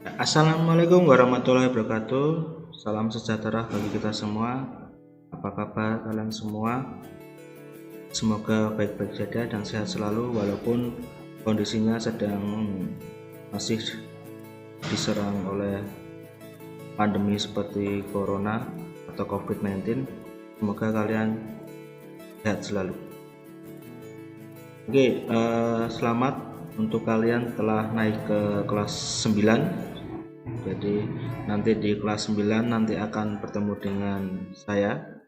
Assalamualaikum warahmatullahi wabarakatuh. Salam sejahtera bagi kita semua. Apa kabar kalian semua? Semoga baik-baik saja dan sehat selalu walaupun kondisinya sedang masih diserang oleh pandemi seperti corona atau COVID-19. Semoga kalian sehat selalu. Oke, selamat untuk kalian telah naik ke kelas 9. Jadi nanti di kelas 9 nanti akan bertemu dengan saya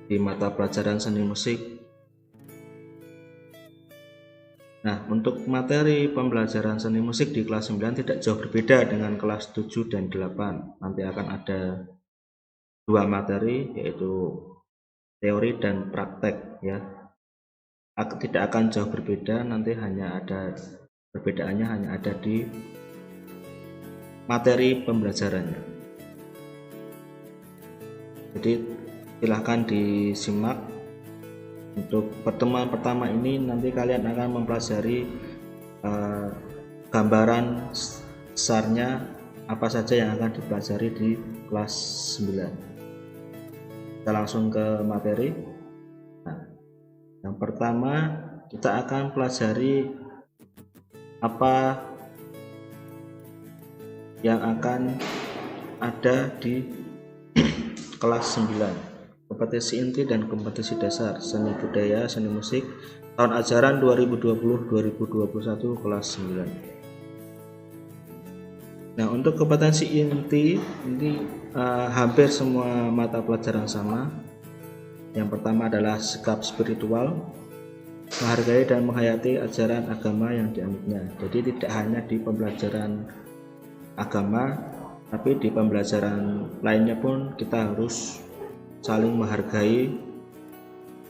di mata pelajaran seni musik. Nah, untuk materi pembelajaran seni musik di kelas 9 tidak jauh berbeda dengan kelas 7 dan 8. Nanti akan ada dua materi, yaitu teori dan praktek ya. Tidak akan jauh berbeda, nanti hanya ada perbedaannya hanya ada di materi pembelajarannya. Jadi silahkan disimak. Untuk pertemuan pertama ini nanti kalian akan mempelajari gambaran besarnya apa saja yang akan dipelajari di kelas 9. Kita langsung ke materi. Nah, yang pertama kita akan pelajari apa yang akan ada di kelas 9, kompetisi inti dan kompetisi dasar seni budaya seni musik tahun ajaran 2020-2021 kelas 9. Nah, untuk kompetensi inti ini hampir semua mata pelajaran sama. Yang pertama adalah sikap spiritual, menghargai dan menghayati ajaran agama yang dianutnya. Jadi tidak hanya di pembelajaran agama, tapi di pembelajaran lainnya pun kita harus saling menghargai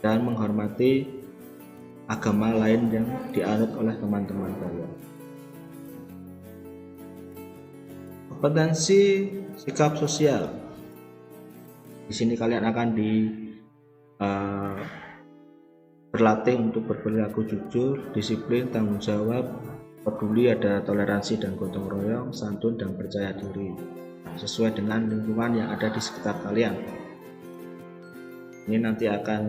dan menghormati agama lain yang dianut oleh teman-teman kalian. Kompetensi sikap sosial. Di sini kalian akan berlatih untuk berperilaku jujur, disiplin, tanggung jawab, peduli, ada toleransi dan gotong royong, santun dan percaya diri, sesuai dengan lingkungan yang ada di sekitar kalian. Ini nanti akan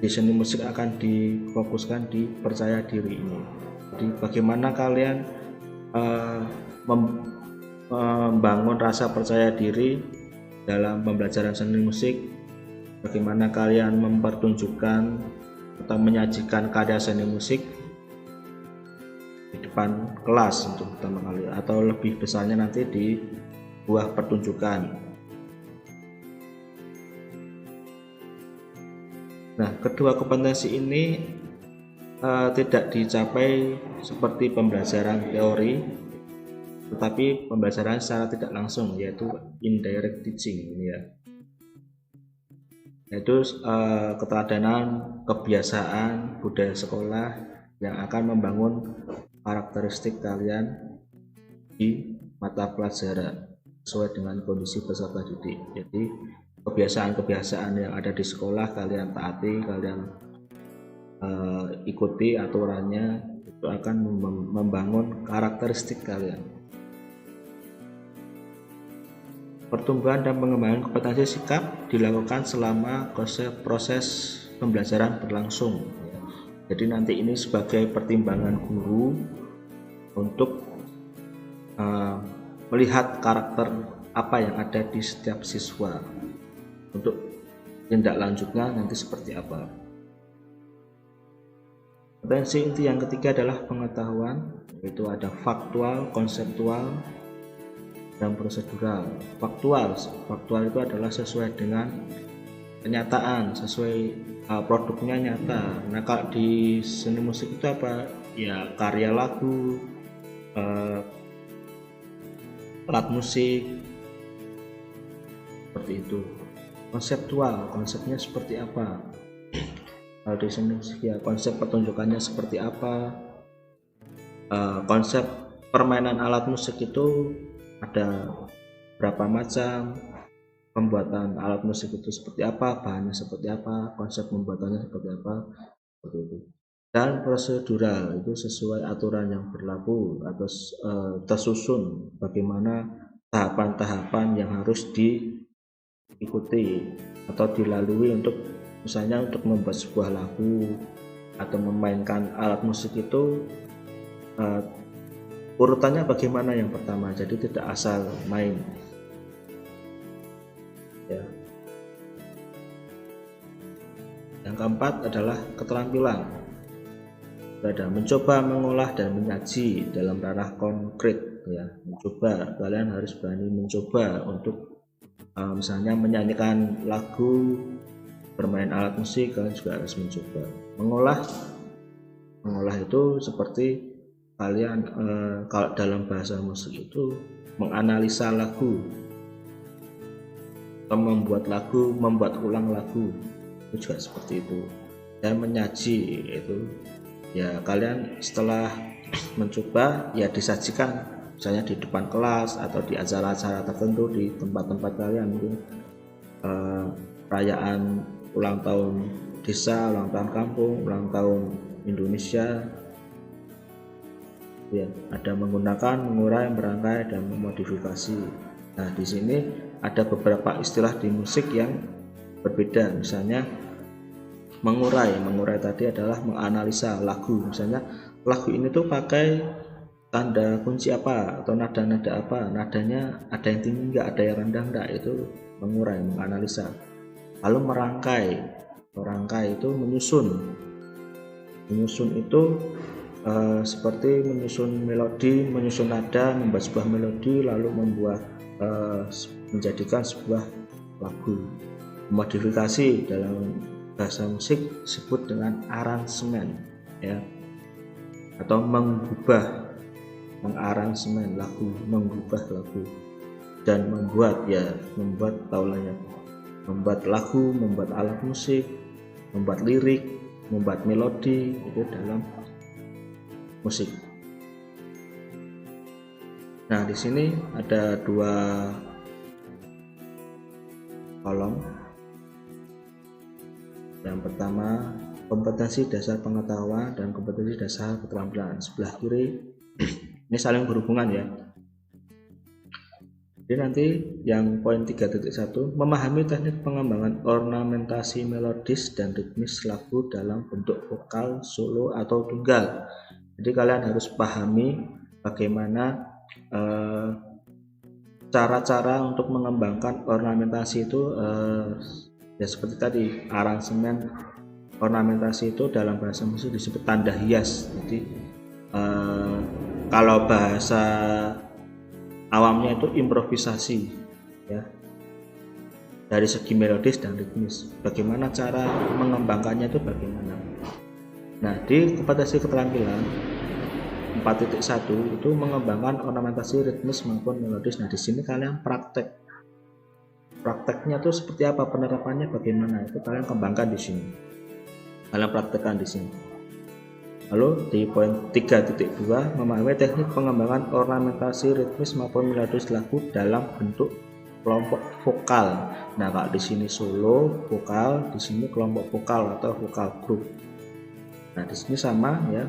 di seni musik akan difokuskan di percaya diri ini. Jadi bagaimana kalian membangun rasa percaya diri dalam pembelajaran seni musik, bagaimana kalian mempertunjukkan atau menyajikan karya seni musik di depan kelas untuk pertama kali, atau lebih besarnya nanti di buah pertunjukan. Nah, kedua kompetensi ini tidak dicapai seperti pembelajaran teori, tetapi pembelajaran secara tidak langsung, yaitu indirect teaching ini ya. Yaitu keteladanan, kebiasaan, budaya sekolah yang akan membangun karakteristik kalian di mata pelajaran sesuai dengan kondisi peserta didik. Jadi kebiasaan-kebiasaan yang ada di sekolah kalian taati, kalian ikuti aturannya, itu akan membangun karakteristik kalian. Pertumbuhan dan pengembangan kompetensi sikap dilakukan selama proses pembelajaran berlangsung. Jadi nanti ini sebagai pertimbangan guru untuk melihat karakter apa yang ada di setiap siswa. Untuk tindak lanjutnya nanti seperti apa. Kompetensi inti yang ketiga adalah pengetahuan, yaitu ada faktual, konseptual, dan prosedural. Faktual itu adalah sesuai dengan kenyataan, sesuai produknya nyata. Nah, kalau di seni musik itu apa? Ya karya lagu, alat musik, seperti itu. Konseptual, konsepnya seperti apa? Kalau di seni musik ya konsep pertunjukannya seperti apa, konsep permainan alat musik itu ada berapa macam, pembuatan alat musik itu seperti apa, bahannya seperti apa, konsep pembuatannya seperti apa, seperti itu. Dan prosedural itu sesuai aturan yang berlaku atau tersusun bagaimana tahapan-tahapan yang harus diikuti atau dilalui untuk misalnya untuk membuat sebuah lagu atau memainkan alat musik itu urutannya bagaimana yang pertama, jadi tidak asal main ya. Yang keempat adalah keterampilan, ada mencoba, mengolah, dan menyaji dalam ranah konkret ya. Mencoba, kalian harus berani mencoba untuk misalnya menyanyikan lagu, bermain alat musik, kalian juga harus mencoba. Mengolah itu seperti kalian kalau dalam bahasa musik itu menganalisa lagu atau membuat lagu, membuat ulang lagu, itu juga seperti itu. Dan menyaji itu ya, kalian setelah mencoba ya disajikan misalnya di depan kelas atau di acara-acara tertentu di tempat-tempat kalian, mungkin perayaan ulang tahun desa, ulang tahun kampung, ulang tahun Indonesia ya, ada menggunakan mengurai, merangkai, dan memodifikasi. Nah, di sini ada beberapa istilah di musik yang berbeda. Misalnya mengurai tadi adalah menganalisa lagu, misalnya lagu ini tuh pakai tanda kunci apa atau nada-nada apa, nadanya ada yang tinggi enggak, ada yang rendah enggak, itu mengurai, menganalisa. Lalu merangkai itu menyusun itu seperti menyusun melodi, menyusun nada, membuat sebuah melodi lalu membuat menjadikan sebuah lagu. Modifikasi dalam bahasa musik disebut dengan aransemen ya, atau mengaransemen lagu, mengubah lagu. Dan membuat taulanya, membuat lagu, membuat alat musik, membuat lirik, membuat melodi, itu dalam musik. Nah, di sini ada dua kolom. Yang pertama kompetensi dasar pengetahuan dan kompetensi dasar keterampilan. Sebelah kiri ini saling berhubungan ya. Jadi nanti yang poin 3.1 memahami teknik pengembangan ornamentasi melodis dan ritmis lagu dalam bentuk vokal, solo, atau tunggal. Jadi kalian harus pahami bagaimana cara-cara untuk mengembangkan ornamentasi itu ya, seperti tadi aransemen ornamentasi itu dalam bahasa musik disebut tanda hias. Jadi kalau bahasa awamnya itu improvisasi ya, dari segi melodis dan ritmis. Bagaimana cara mengembangkannya itu bagaimana. Nah, di kompetensi keterampilan 4.1 itu mengembangkan ornamentasi ritmis maupun melodis. Nah, di sini kalian prakteknya tuh seperti apa, penerapannya bagaimana, itu kalian kembangkan di sini, kalian praktekkan di sini. Lalu di poin 3.2 memahami teknik pengembangan ornamentasi ritmis maupun melodis lagu dalam bentuk kelompok vokal. Nah, kalau di sini solo vokal, di sini kelompok vokal atau vokal group. Nah, di sini sama ya.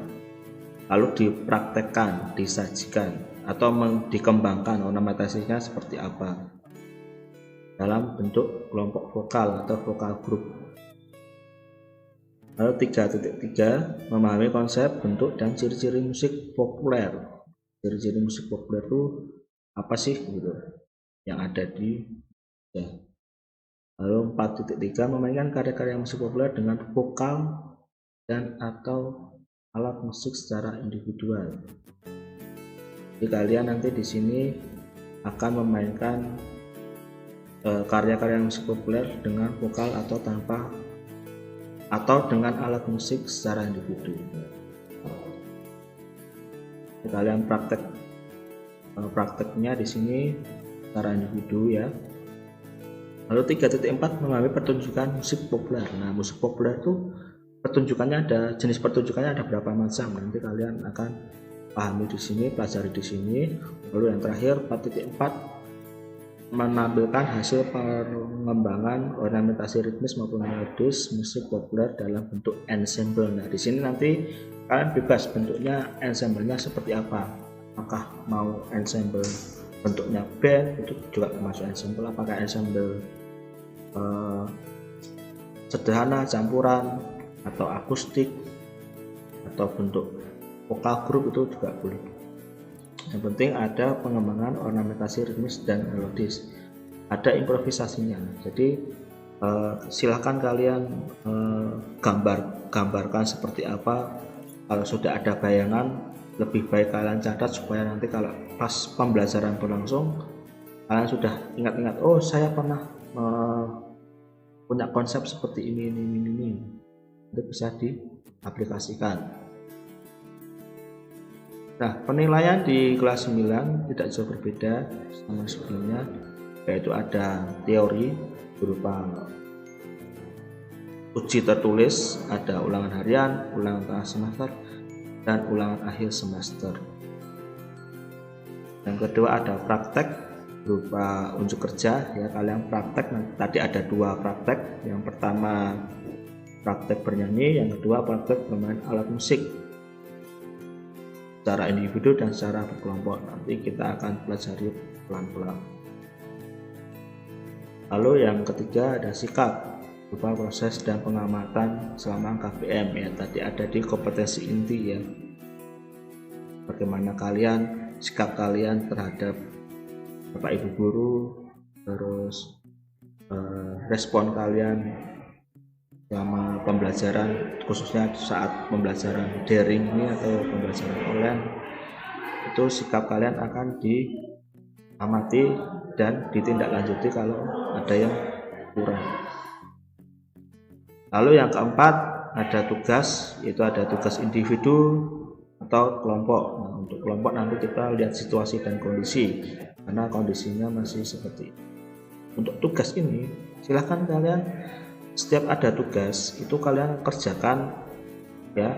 Lalu dipraktekkan, disajikan atau dikembangkan ornamentasinya seperti apa dalam bentuk kelompok vokal atau vokal group. Lalu 3.3 memahami konsep, bentuk, dan ciri-ciri musik populer. Ciri-ciri musik populer itu apa sih gitu yang ada di ya. Lalu 4.3 memainkan karya-karya musik populer dengan vokal dan atau alat musik secara individual. Jadi kalian nanti di sini akan memainkan karya-karya musik populer dengan vokal atau tanpa, atau dengan alat musik secara individu. Jadi kalian prakteknya di sini secara individu ya. Lalu 3.4 memahami pertunjukan musik populer. Nah, musik populer itu pertunjukannya ada, jenis pertunjukannya ada berapa macam. Nanti kalian akan pahami di sini, pelajari di sini. Lalu yang terakhir 4.4 menampilkan hasil pengembangan ornamentasi ritmis maupun melodis musik populer dalam bentuk ensemble. Nah, di sini nanti kalian bebas bentuknya ensemble-nya seperti apa. Apakah mau ensemble bentuknya band, itu juga termasuk ensemble. Apakah ensemble sederhana, campuran, atau akustik, atau bentuk vokal grup, itu juga boleh. Yang penting ada pengembangan ornamentasi ritmis dan melodis, ada improvisasinya. Jadi silahkan kalian gambarkan seperti apa. Kalau sudah ada bayangan, lebih baik kalian catat supaya nanti kalau pas pembelajaran berlangsung kalian sudah ingat-ingat, oh saya pernah punya konsep seperti ini, itu bisa diaplikasikan. Nah, penilaian di kelas 9 tidak jauh berbeda sama sebelumnya, yaitu ada teori berupa uji tertulis, ada ulangan harian, ulangan tengah semester, dan ulangan akhir semester. Yang kedua ada praktek berupa unjuk kerja, ya kalian praktek. Tadi ada 2 praktek, yang pertama praktek bernyanyi, yang kedua praktek bermain alat musik secara individu dan secara berkelompok. Nanti kita akan pelajari pelan-pelan. Lalu yang ketiga ada sikap berupa proses dan pengamatan selama KBM, ya tadi ada di kompetensi inti, ya bagaimana kalian, sikap kalian terhadap Bapak Ibu guru, terus respon kalian selama pembelajaran, khususnya saat pembelajaran daring ini atau pembelajaran online, itu sikap kalian akan diamati dan ditindaklanjuti kalau ada yang kurang. Lalu yang keempat ada tugas, yaitu ada tugas individu atau kelompok. Nah, untuk kelompok nanti kita lihat situasi dan kondisi, karena kondisinya masih seperti itu. Untuk tugas ini silahkan kalian, setiap ada tugas itu kalian kerjakan, ya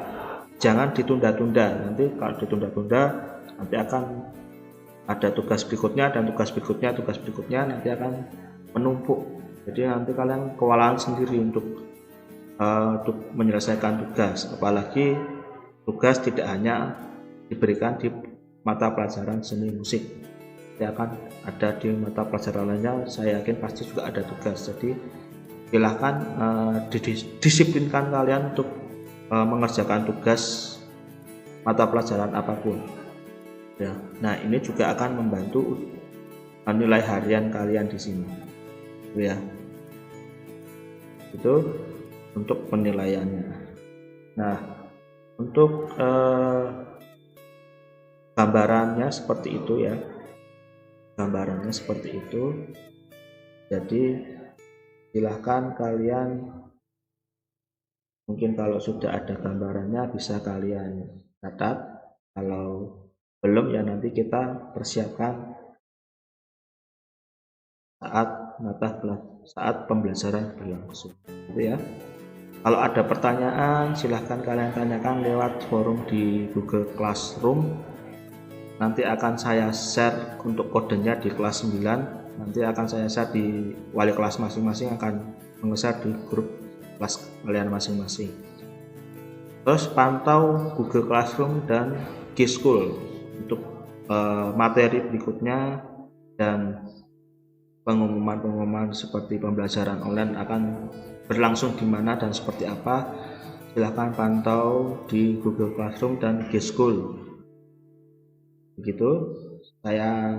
jangan ditunda-tunda. Nanti kalau ditunda-tunda nanti akan ada tugas berikutnya, dan tugas berikutnya nanti akan menumpuk. Jadi nanti kalian kewalahan sendiri untuk menyelesaikan tugas. Apalagi tugas tidak hanya diberikan di mata pelajaran seni musik, dia akan ada di mata pelajaran lainnya, saya yakin pasti juga ada tugas. Jadi silahkan didisiplinkan kalian untuk mengerjakan tugas mata pelajaran apapun, ya. Nah, ini juga akan membantu nilai harian kalian di sini, ya. Itu untuk penilaiannya. Nah, untuk gambarannya seperti itu, ya. Gambarannya seperti itu. Jadi silahkan kalian, mungkin kalau sudah ada gambarannya bisa kalian catat, kalau belum ya nanti kita persiapkan saat pembelajaran berlangsung, gitu ya. Kalau ada pertanyaan silahkan kalian tanyakan lewat forum di Google Classroom. Nanti akan saya share untuk kodenya di kelas 9. Nanti akan saya share di wali kelas masing-masing, akan nge-share di grup kelas kalian masing-masing. Terus pantau Google Classroom dan G-School untuk materi berikutnya, dan pengumuman seperti pembelajaran online akan berlangsung di mana dan seperti apa. Silahkan pantau di Google Classroom dan G-School. Begitu, saya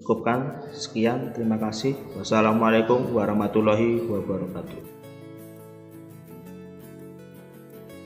cukupkan sekian, terima kasih. Wassalamualaikum warahmatullahi wabarakatuh.